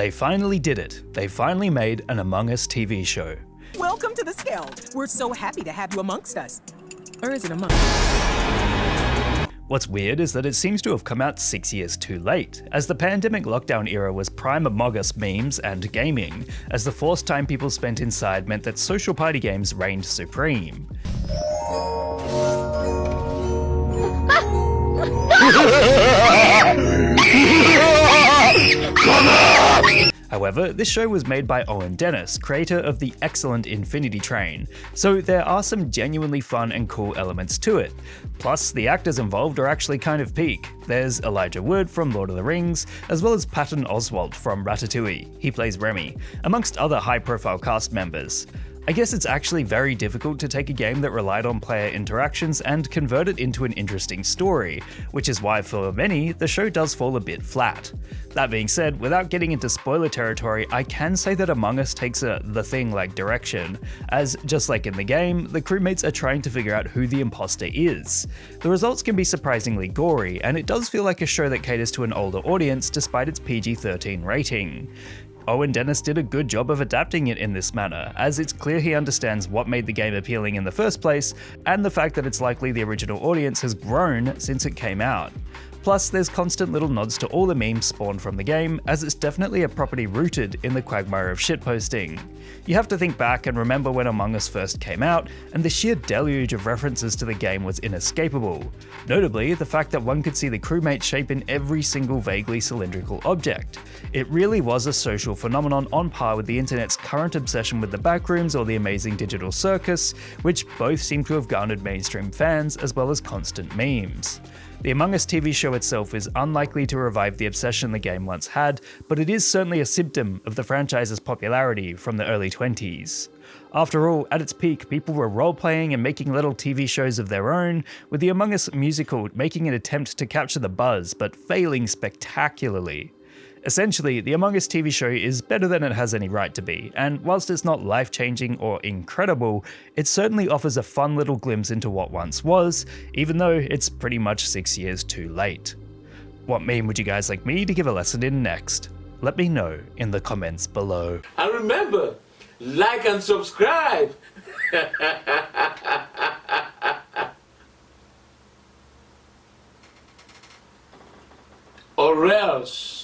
They finally did it. They finally made an Among Us TV show. Welcome to the Skeld. We're so happy to have you amongst us. Or is it amongst us? What's weird is that it seems to have come out 6 years too late, as the pandemic lockdown era was prime Among Us memes and gaming, as the forced time people spent inside meant that social party games reigned supreme. However, this show was made by Owen Dennis, creator of the excellent Infinity Train, so there are some genuinely fun and cool elements to it. Plus, the actors involved are actually kind of peak. There's Elijah Wood from Lord of the Rings, as well as Patton Oswalt from Ratatouille, he plays Remy, amongst other high-profile cast members. I guess it's actually very difficult to take a game that relied on player interactions and convert it into an interesting story, which is why for many, the show does fall a bit flat. That being said, without getting into spoiler territory, I can say that Among Us takes a The Thing-like direction, as just like in the game, the crewmates are trying to figure out who the imposter is. The results can be surprisingly gory, and it does feel like a show that caters to an older audience despite its PG-13 rating. Owen Dennis did a good job of adapting it in this manner, as it's clear he understands what made the game appealing in the first place, and the fact that it's likely the original audience has grown since it came out. Plus, there's constant little nods to all the memes spawned from the game, as it's definitely a property rooted in the quagmire of shitposting. You have to think back and remember when Among Us first came out, and the sheer deluge of references to the game was inescapable. Notably, the fact that one could see the crewmate shape in every single vaguely cylindrical object. It really was a social phenomenon on par with the internet's current obsession with the backrooms or the amazing digital circus, which both seem to have garnered mainstream fans as well as constant memes. The Among Us TV show itself is unlikely to revive the obsession the game once had, but it is certainly a symptom of the franchise's popularity from the early 20s. After all, at its peak, people were role-playing and making little TV shows of their own, with the Among Us musical making an attempt to capture the buzz, but failing spectacularly. Essentially, the Among Us TV show is better than it has any right to be, and whilst it's not life-changing or incredible, it certainly offers a fun little glimpse into what once was, even though it's pretty much 6 years too late. What meme would you guys like me to give a lesson in next? Let me know in the comments below. And remember, like and subscribe! Or else.